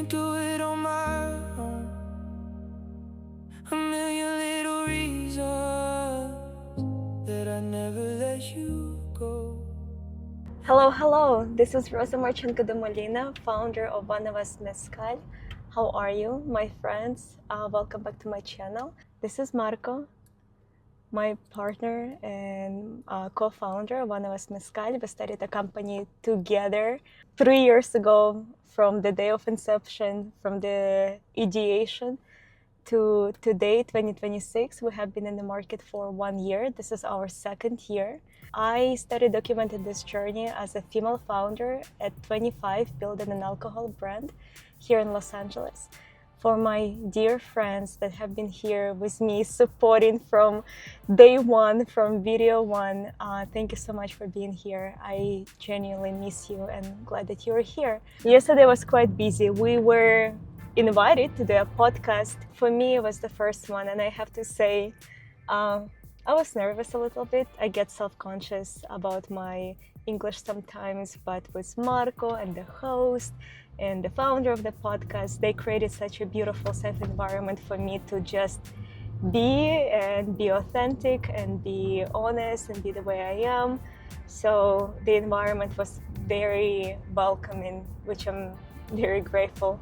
do it on my own. A million little reasons that I never let you go. Hello, hello. This is Roza Molina, founder of One of Us Mezcal. How are you, my friends? Welcome back to my channel. This is Marco, my partner and co-founder of One of Us Mezcal. We started a company together 3 years ago, from the day of inception, from the ideation to today, 2026. We have been in the market for 1 year. This is our second year. I started documenting this journey as a female founder at 25, building an alcohol brand here in Los Angeles. For my dear friends that have been here with me, supporting from day one, from video one, thank you so much for being here. I genuinely miss you and glad that you're here. Yesterday was quite busy. We were invited to do a podcast. For me, it was the first one, and I have to say, I was nervous a little bit. I get self-conscious about my English sometimes, but with Marco and the host and the founder of the podcast, they created such a beautiful, safe environment for me to just be authentic and be honest and be the way I am. So the environment was very welcoming, which I'm very grateful.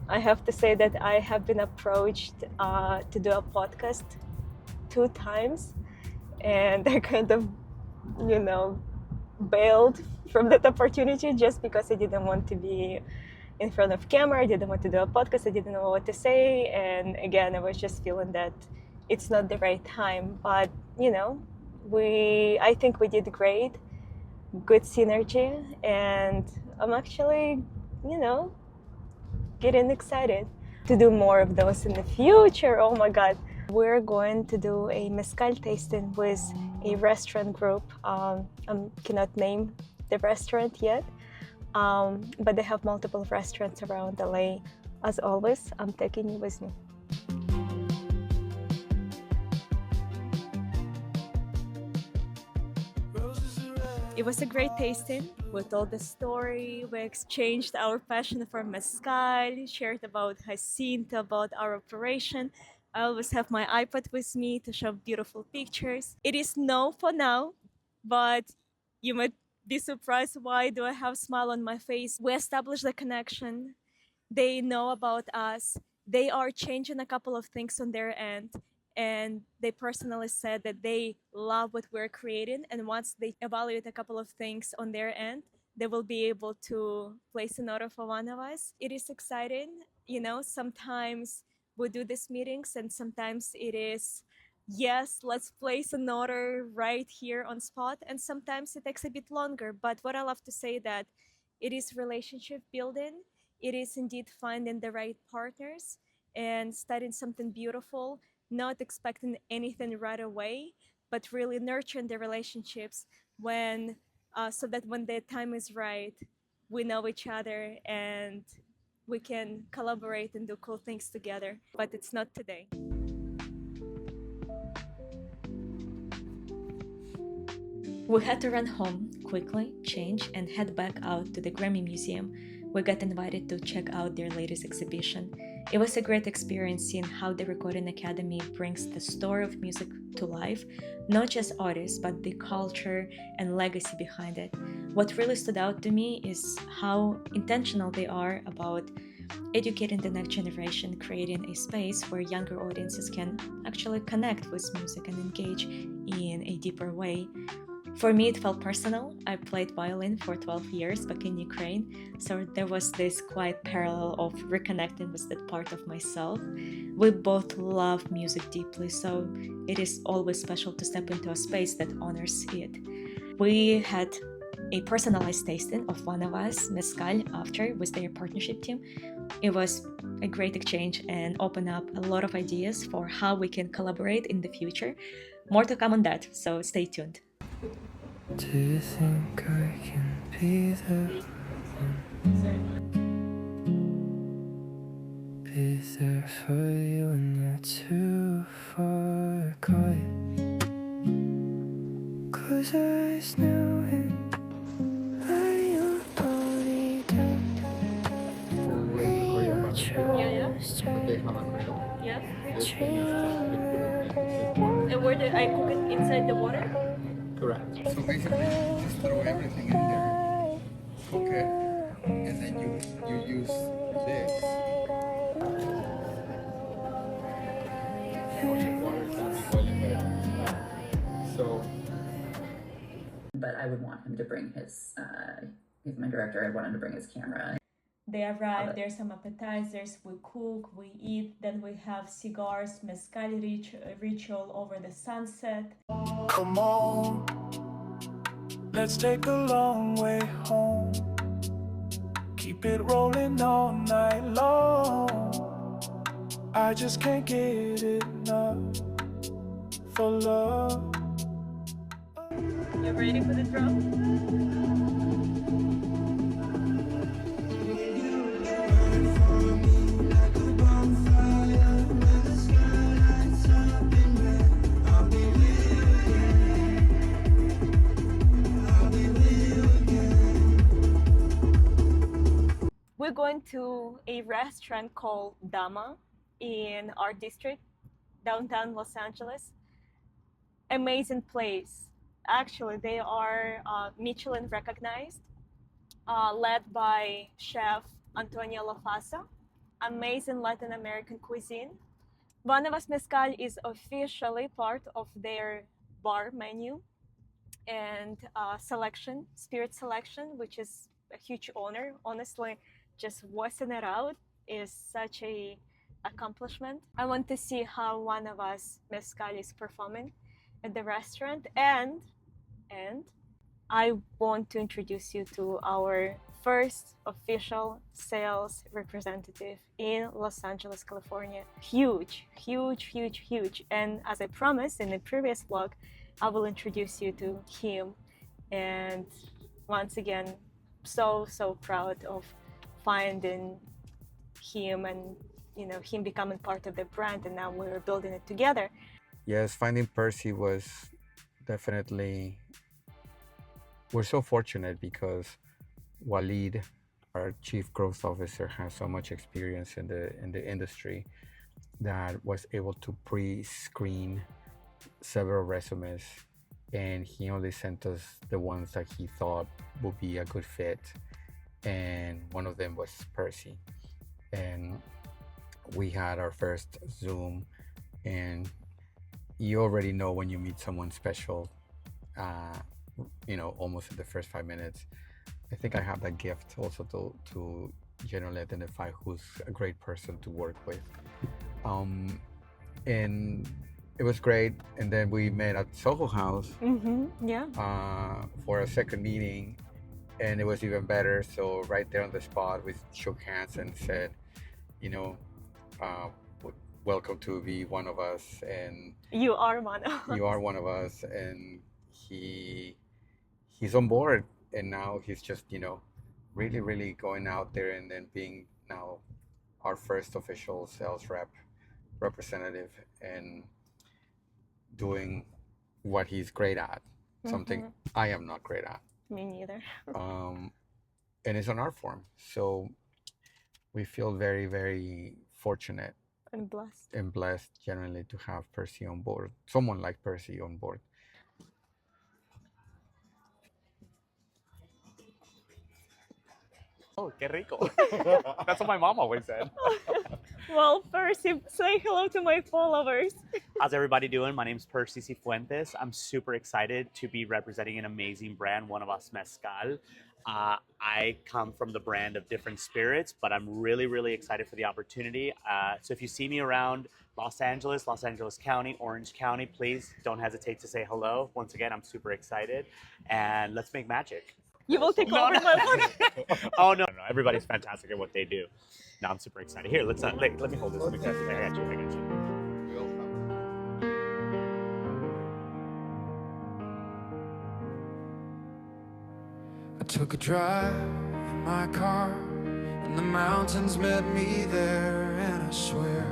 I have to say that I have been approached to do a podcast 2 times, and I kind of, bailed from that opportunity just because I didn't want to be in front of camera. I didn't want to do a podcast. I didn't know what to say. And again, I was just feeling that it's not the right time. But, I think we did great, good synergy. And I'm actually, getting excited to do more of those in the future. Oh my God. We're going to do a mezcal tasting with a restaurant group. I cannot name the restaurant yet, but they have multiple restaurants around LA. As always, I'm taking you with me. It was a great tasting. We told the story, we exchanged our passion for mezcal, shared about Jacinto, about our operation. I always have my iPad with me to show beautiful pictures. It is no for now, but you might be surprised why do I have a smile on my face. We established a connection. They know about us. They are changing a couple of things on their end, and they personally said that they love what we're creating, and once they evaluate a couple of things on their end, they will be able to place an order for one of us. It is exciting. Sometimes we do these meetings, and sometimes it is, yes, let's place an order right here on spot, and sometimes it takes a bit longer. But what I love to say that it is relationship building. It is indeed finding the right partners and starting something beautiful, not expecting anything right away, but really nurturing the relationships so that when the time is right, we know each other and we can collaborate and do cool things together. But it's not today. We had to run home quickly, change, and head back out to the Grammy Museum. We got invited to check out their latest exhibition. It was a great experience seeing how the Recording Academy brings the story of music to life, not just artists, but the culture and legacy behind it. What really stood out to me is how intentional they are about educating the next generation, creating a space where younger audiences can actually connect with music and engage in a deeper way. For me, it felt personal. I played violin for 12 years back in Ukraine, so there was this quiet parallel of reconnecting with that part of myself. We both love music deeply, so it is always special to step into a space that honors it. We had a personalized tasting of One of Us Mezcal after with their partnership team. It was a great exchange and opened up a lot of ideas for how we can collaborate in the future. More to come on that, so stay tuned. Do you think I can be there be there for you when you're too far gone? Close your eyes now and lie your body down. And where did I cook it inside the water? Correct. So basically, just throw everything in there, cook it, and then you use this. Water is gonna be boiling by the time it's done. So. But I would want him to bring he's my director, I'd want him to bring his camera. They arrive, there's some appetizers, we cook, we eat, then we have cigars, mezcal ritual over the sunset. Come on, let's take the long way home. Keep it rolling all night long. I just can't get enough for love. You ready for the drum? We're going to a restaurant called Dama in our district, downtown Los Angeles. Amazing place. Actually, they are Michelin recognized, led by chef Antonio Lafasa. Amazing Latin American cuisine. Banavas Mezcal is officially part of their bar menu and selection, spirit selection, which is a huge honor. Honestly, just voicing it out is such a accomplishment. I want to see how one of us Mezcal is performing at the restaurant, and I want to introduce you to our first official sales representative in Los Angeles, California. Huge, huge, huge, huge. And as I promised in the previous vlog, I will introduce you to him. And once again, so proud of finding him and him becoming part of the brand, and now we're building it together. Yes, finding Percy was definitely, we're so fortunate because Walid, our chief growth officer, has so much experience in the industry that was able to pre-screen several resumes, and he only sent us the ones that he thought would be a good fit, and one of them was Percy. And we had our first Zoom, and you already know when you meet someone special, almost in the first 5 minutes. I think I have that gift also to generally identify who's a great person to work with. And it was great. And then we met at Soho House for a second meeting, and it was even better. So right there on the spot, we shook hands and said, welcome to be one of us, and you are one of us. You are one of us, and he's on board, and now he's just really going out there and then being now our first official sales representative and doing what he's great at, something I am not great at. Me neither. And it's an art form, so we feel very, very fortunate and blessed generally to have Percy on board, someone like Percy on board. Oh, qué rico. That's what my mom always said. Well, Percy, say hello to my followers. How's everybody doing? My name's Percy Cifuentes. I'm super excited to be representing an amazing brand, One of Us Mezcal. I come from the brand of different spirits, but I'm really excited for the opportunity. So if you see me around Los Angeles County, Orange County, please don't hesitate to say hello. Once again, I'm super excited, and let's make magic. You will take over my phone. Oh, no. Everybody's fantastic at what they do. No, I'm super excited. Here, let me hold this. I got you. I took a drive in my car, and the mountains met me there, and I swear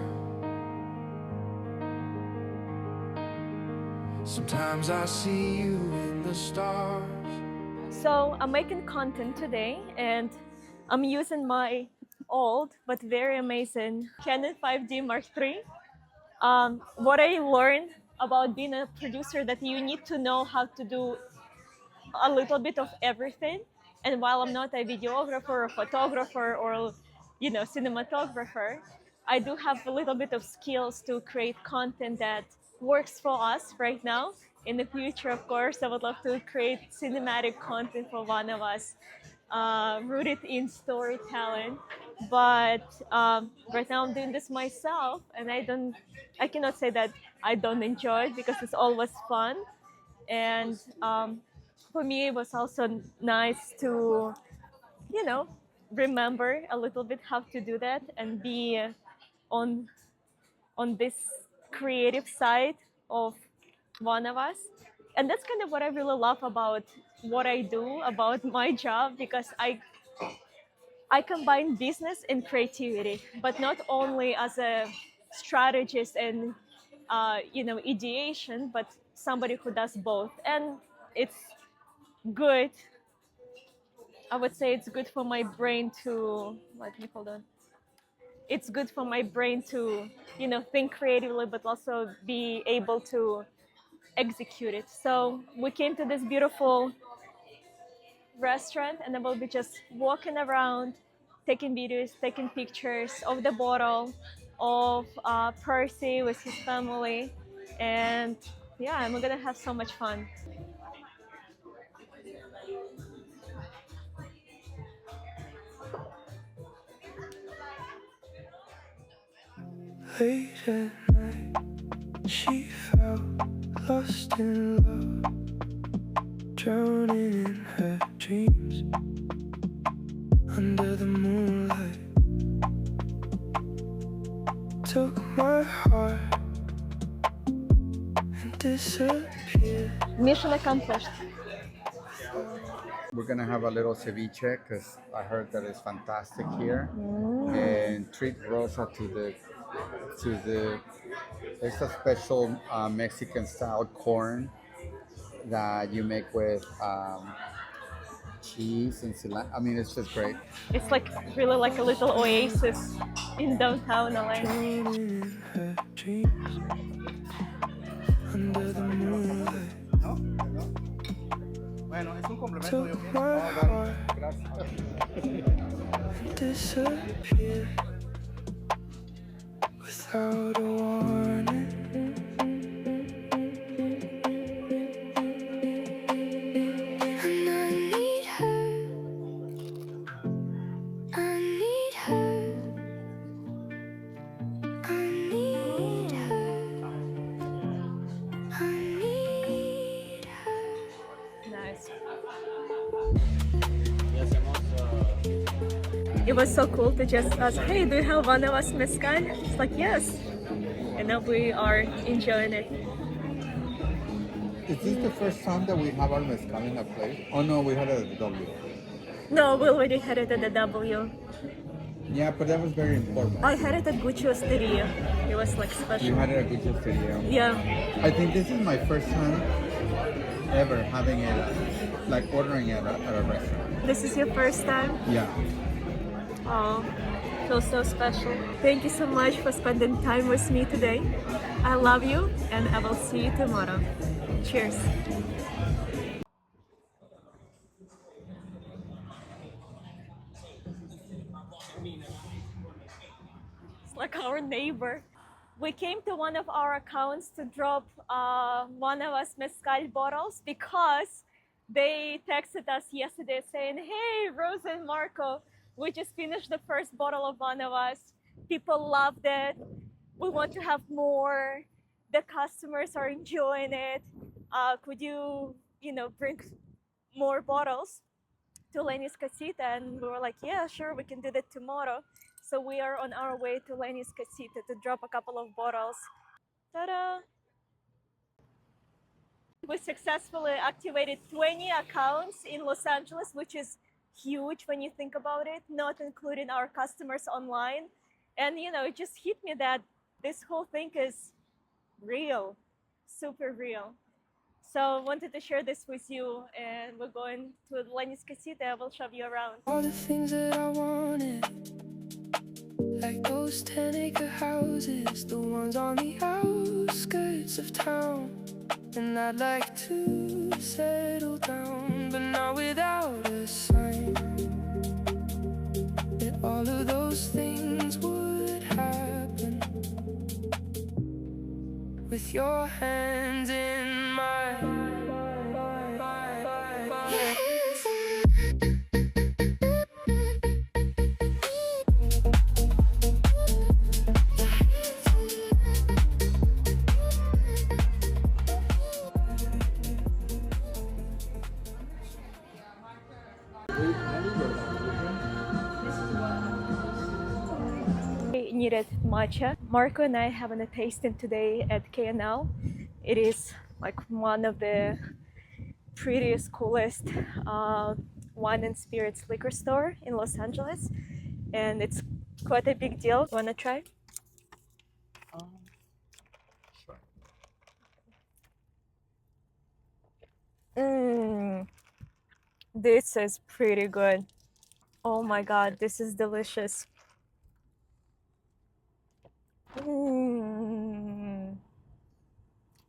sometimes I see you in the stars. So I'm making content today, and I'm using my old but very amazing Canon 5D Mark III. what I learned about being a producer, that you need to know how to do a little bit of everything. And while I'm not a videographer or photographer or cinematographer, I do have a little bit of skills to create content that works for us right now. In the future, of course, I would love to create cinematic content for One of Us, rooted in storytelling. But right now I'm doing this myself, and I cannot say that I don't enjoy it, because it's always fun. And for me, it was also nice to, you know, remember a little bit how to do that and be on this creative side of One of Us. And that's kind of what I really love about what I do, about my job, because I combine business and creativity, but not only as a strategist and ideation, but somebody who does both. And it's good. I would say it's good for my brain to, let me hold on. It's good for my brain to, think creatively, but also be able to execute it. So we came to this beautiful restaurant, and I will be just walking around, taking videos, taking pictures of the bottle, of Percy with his family. And yeah, I'm gonna have so much fun. Late at night, she felt lost in love, drowning in her dreams. Under the moonlight, took my heart and disappeared. Mission accomplished. We're gonna have a little ceviche because I heard that it's fantastic here, and treat Rosa to the. There's a special Mexican style corn that you make with cheese and cilantro. I mean, it's just great. It's like really like a little oasis in downtown LA. Drowning in her dreams. Under the moonlight, took my heart and disappeared without a warning. And I need her, I need her, I need her, I need her. Nice. It was so cool to just ask, hey, do you have One of Us Mezcal? It's like, yes. And now we are enjoying it. Is this the first time that we have our mezcal in a place? Oh no, we had it at the W. No, we already had it at the W. Yeah, but that was very informal. I had it at Gucci Osteria. It was like special. You had it at Gucci Studio. Yeah. I think this is my first time ever having it, like ordering it at a restaurant. This is your first time? Yeah. Oh, feels so special. Thank you so much for spending time with me today. I love you, and I will see you tomorrow. Cheers. It's like our neighbor. We came to one of our accounts to drop One of Us Mezcal bottles, because they texted us yesterday saying, hey, Rosa and Marco, we just finished the first bottle of One of Us. People loved it. We want to have more. The customers are enjoying it. Could you, bring more bottles to Lenny's Casita? And we were like, yeah, sure, we can do that tomorrow. So we are on our way to Lenny's Casita to drop a couple of bottles. Ta-da! We successfully activated 20 accounts in Los Angeles, which is huge when you think about it, not including our customers online. And, it just hit me that this whole thing is real, super real. So I wanted to share this with you, and we're going to Lenny's Casita. I will show you around. All the things that I wanted, like those 10-acre houses, the ones on the outskirts of town. And I'd like to settle down, but not without a sign that all of those things would happen with your hands in mine. I needed matcha. Marco and I having a tasting today at KNL. It is like one of the prettiest, coolest wine and spirits liquor store in Los Angeles, and it's quite a big deal. Wanna try? Sure. This is pretty good. Oh my god, this is delicious.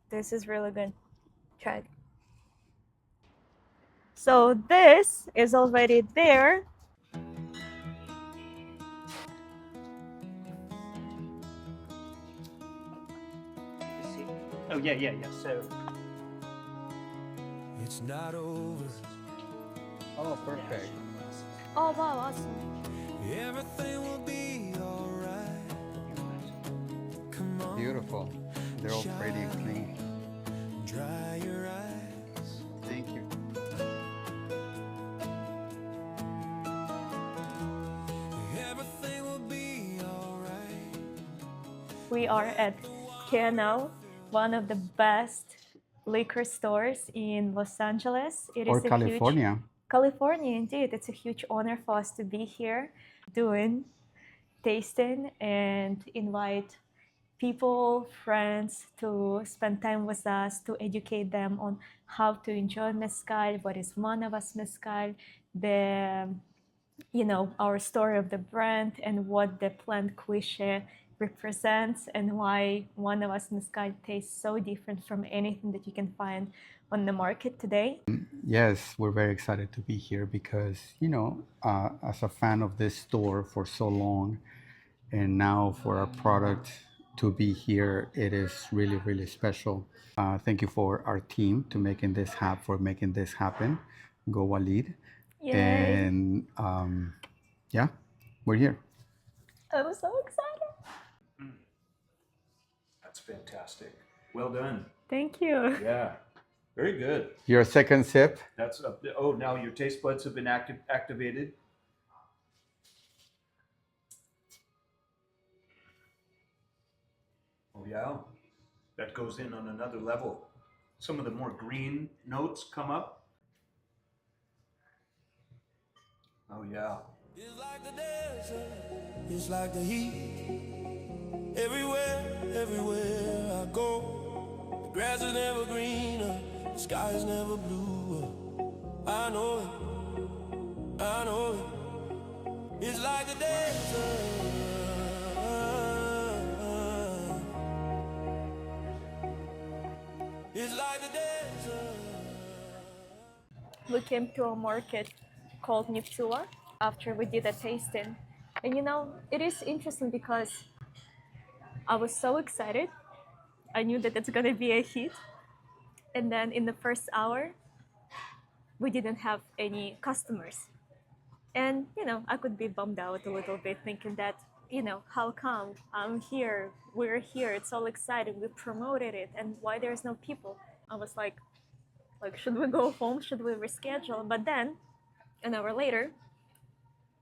This is really good. Try it. So this is already there. Oh yeah. So It's not over. Oh, perfect. Oh wow, awesome. Everything will be alright. Come on, Beautiful. They're all pretty and clean. dry your eyes. Thank you. Everything will be alright. We are at KNL, one of the best liquor stores in Los Angeles. It Or is a California. huge California, indeed. It's a huge honor for us to be here doing tasting and invite people, friends to spend time with us to educate them on how to enjoy mezcal, what is one of us mezcal, the our story of the brand and what the plant cliche represents and why one of us mezcal tastes so different from anything that you can find on the market today. Yes, we're very excited to be here because, as a fan of this store for so long, and now for our product to be here, it is really, really special. Thank you for our team to making this happen. Go Walid. Yay! And yeah, we're here. I'm so excited. That's fantastic. Well done. Thank you. Yeah. Very good. Your second sip. That's now your taste buds have been activated. Oh yeah. That goes in on another level. Some of the more green notes come up. Oh yeah. It's like the desert, it's like the heat. Everywhere I go, the grass is never greener, the sky is never bluer. I know it. It's like the desert. It's like the desert. We came to a market called Niptula after we did a tasting. And it is interesting because I was so excited. I knew that it's gonna be a hit. And then in the first hour, we didn't have any customers. And, I could be bummed out a little bit thinking that, how come I'm here, we're here, it's all exciting, we promoted it, and why there's no people? I was like, should we go home? Should we reschedule? But then, an hour later,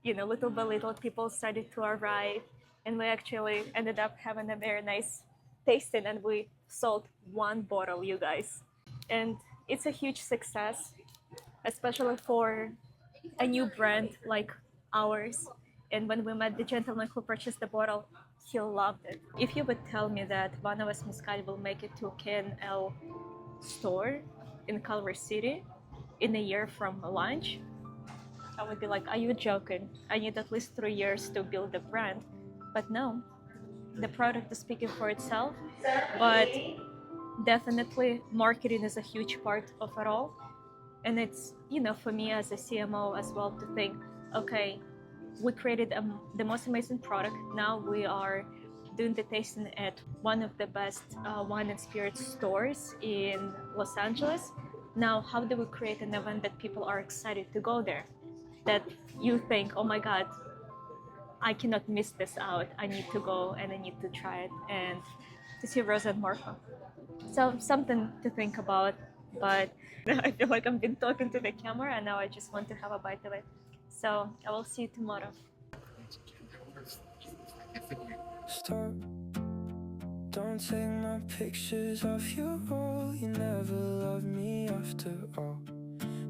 little by little, people started to arrive, and we actually ended up having a very nice tasting, and we sold one bottle, you guys. And it's a huge success, especially for a new brand like ours. And when we met the gentleman who purchased the bottle, he loved it. If you would tell me that One of Us Mezcal will make it to KNL store in Culver City in a year from launch, I would be like, are you joking? I need at least 3 years to build the brand. But no, the product is speaking for itself. But definitely, marketing is a huge part of it all. And it's, for me as a CMO as well to think, okay, we created the most amazing product. Now we are doing the tasting at one of the best wine and spirits stores in Los Angeles. Now, how do we create an event that people are excited to go there? That you think, oh my God, I cannot miss this out. I need to go and I need to try it and to see Rosa and Marco. So something to think about. But I feel like I've been talking to the camera and now I just want to have a bite of it. So I will see you tomorrow. Stop, don't take my pictures of your wall. You never loved me after all.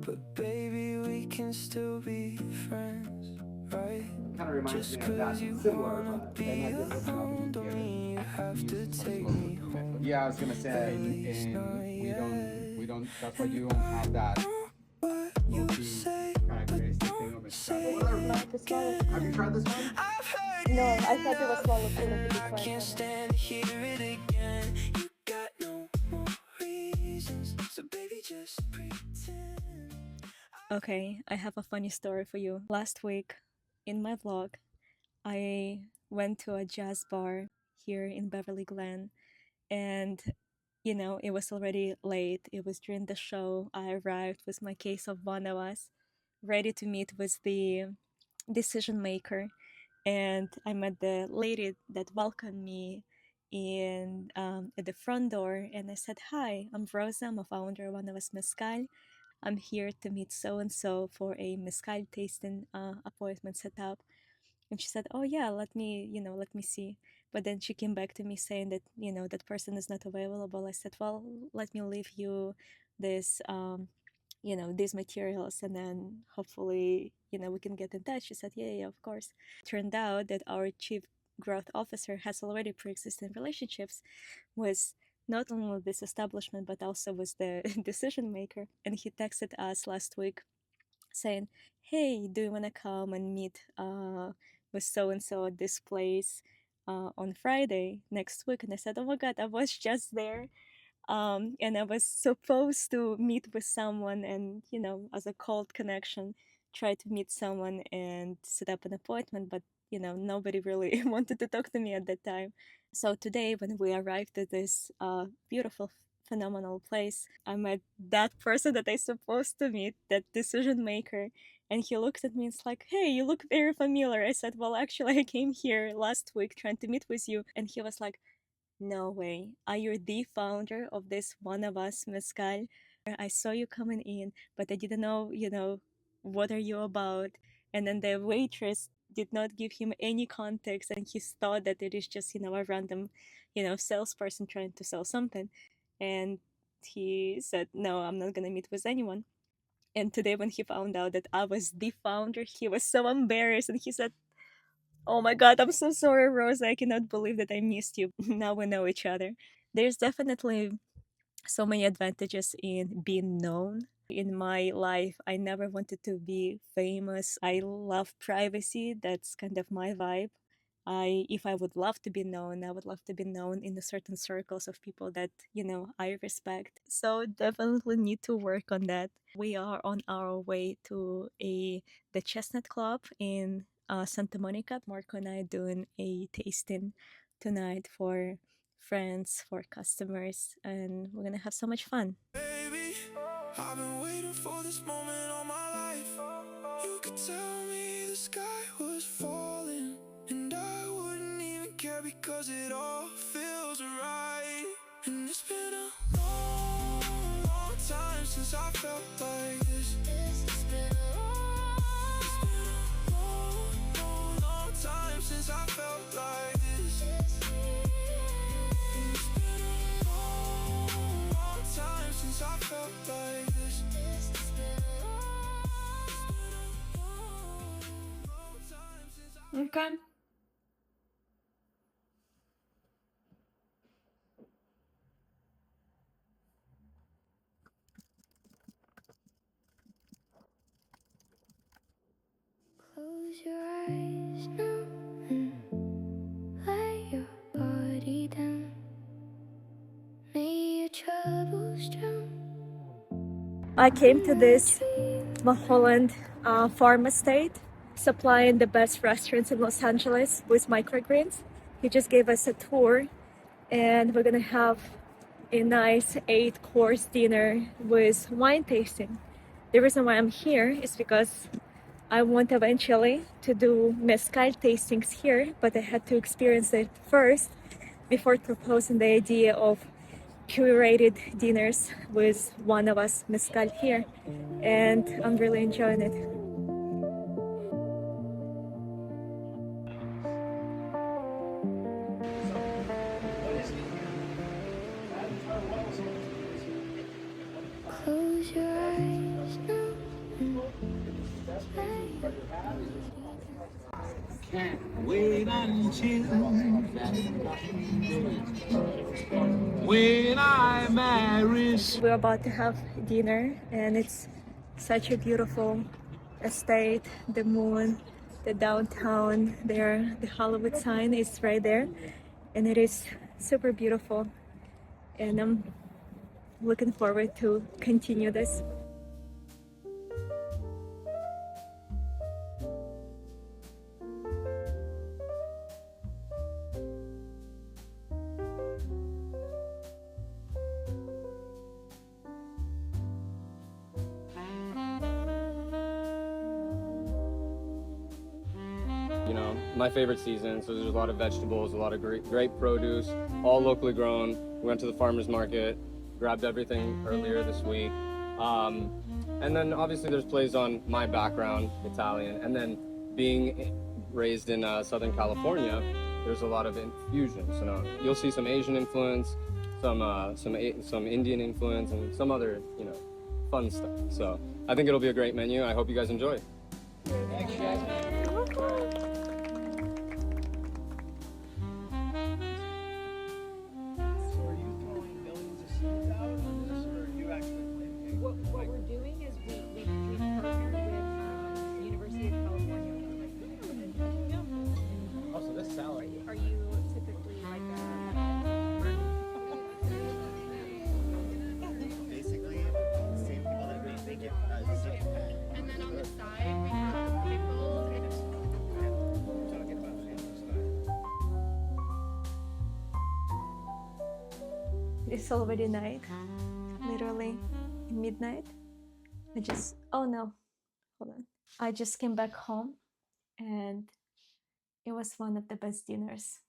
But baby, we can still be friends, right? Kind of reminds Just me of that. cause you Similar, wanna but be they might be alone, don't mean you have to take me home. Yeah, I was gonna say, At least not and we yet. don't. That's why you don't have that What you low-key say, characteristic thing of mezcal. Have you tried this one? I've heard No, I thought it was swallow and to be I quiet. can't stand to hear it again. You got no more reasons, so baby just pretend. Okay, I have a funny story for you. Last week in my vlog, I went to a jazz bar here in Beverly Glen, and it was already late. It was during the show. I arrived with my case of Bonavas, ready to meet with the decision maker, and I met the lady that welcomed me in at the front door, and I said, "Hi, I'm Roza. I'm a founder of Bonavas Mezcal. I'm here to meet so and so for a mezcal tasting appointment set up." And she said, "Oh yeah, let me see." But then she came back to me saying that that person is not available. I said, "Well, let me leave you this these materials, and then hopefully we can get in touch." She said, "Yeah, yeah, of course." Turned out that our chief growth officer has already pre-existing relationships with not only this establishment but also with the decision maker, and he texted us last week saying, "Hey, do you want to come and meet with so and so at this place on Friday next week?" And I said, "Oh my God, I was just there." And I was supposed to meet with someone, and as a cold connection, try to meet someone and set up an appointment, but nobody really wanted to talk to me at that time. So today, when we arrived at this beautiful, phenomenal place, I met that person that I supposed to meet, that decision maker. And he looked at me and it's like, "Hey, you look very familiar." I said, "Well, actually, I came here last week trying to meet with you." And he was like, "No way. Are you the founder of this One of Us Mezcal? I saw you coming in, but I didn't know, what are you about?" And then the waitress did not give him any context, and he thought that it is just, a random, salesperson trying to sell something. And he said, "No, I'm not gonna meet with anyone." And today, when he found out that I was the founder, he was so embarrassed, and he said, "Oh my God, I'm so sorry, Rose. I cannot believe that I missed you." Now we know each other. There's definitely so many advantages in being known. In my life, I never wanted to be famous. I love privacy. That's kind of my vibe. If I would love to be known, I would love to be known in the certain circles of people that, I respect. So definitely need to work on that. We are on our way to the Chestnut Club in Santa Monica. Marco and I are doing a tasting tonight for friends, for customers, and we're gonna have so much fun. Baby, I've been waiting for this moment all my life. You could tell me the sky was falling, and I wouldn't even care because it all feels right. And it's been a long, long time since I felt like this. It's been a long, long, long time since I felt like this. And it's been a long time since I felt like this. It's been a long time since I Okay. Close your eyes now. I came to this Mulholland farm estate, supplying the best restaurants in Los Angeles with microgreens. He just gave us a tour, and we're gonna have a nice 8-course dinner with wine tasting. The reason why I'm here is because I want eventually to do mezcal tastings here, but I had to experience it first before proposing the idea of curated dinners with one of us mezcal here, and I'm really enjoying it. Close your eyes now. Wait until when I marry. We're about to have dinner, and it's such a beautiful estate. The moon, the downtown there, the Hollywood sign is right there, and it is super beautiful. And I'm looking forward to continue this. You know, my favorite season, so there's a lot of vegetables, a lot of great produce, all locally grown. We went to the farmer's market, grabbed everything earlier this week. And then obviously there's plays on my background, Italian, and then being raised in Southern California, there's a lot of infusion. So you'll see some Asian influence, some Indian influence, and some other, you know, fun stuff. So I think it'll be a great menu. I hope you guys enjoy. What we're doing is we partnered with University of California. Oh, so this salad. Are you typically like Basically, same people that make it. And then on the side, we have pickles and talking about family style. It's already night, literally midnight. Oh no, hold on. I just came back home, and it was one of the best dinners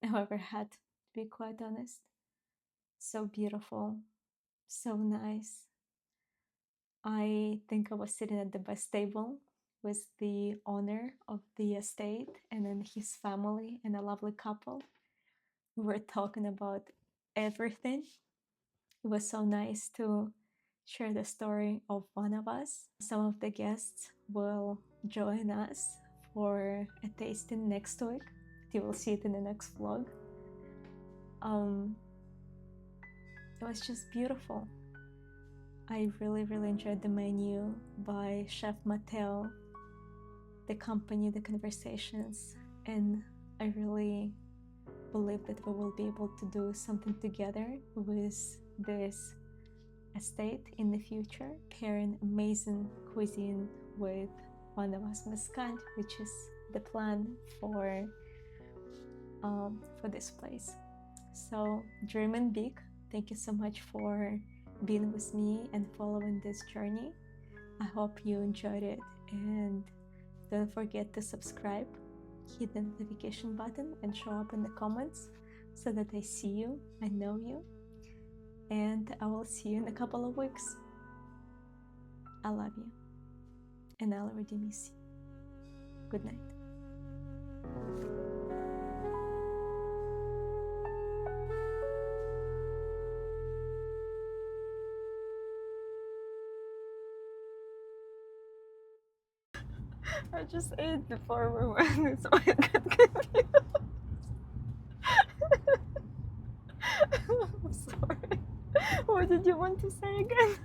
I've ever had, to be quite honest. So beautiful, so nice. I think I was sitting at the best table with the owner of the estate and then his family and a lovely couple. We were talking about everything. It was so nice to share the story of one of us. Some of the guests will join us for a tasting next week. You will see it in the next vlog. It was just beautiful. I really enjoyed the menu by Chef Mateo, the company, the conversations, and I really believe that we will be able to do something together with this estate in the future, pairing amazing cuisine with one of us mezcal, which is the plan for this place. So dreaming big. Thank you so much for being with me and following this journey. I hope you enjoyed it, and don't forget to subscribe, hit the notification button, and show up in the comments so that I see you, I know you, and I will see you in a couple of weeks. I love you, and I'll already miss you. Good night. I just ate before we went, so I got confused. I'm sorry. What did you want to say again?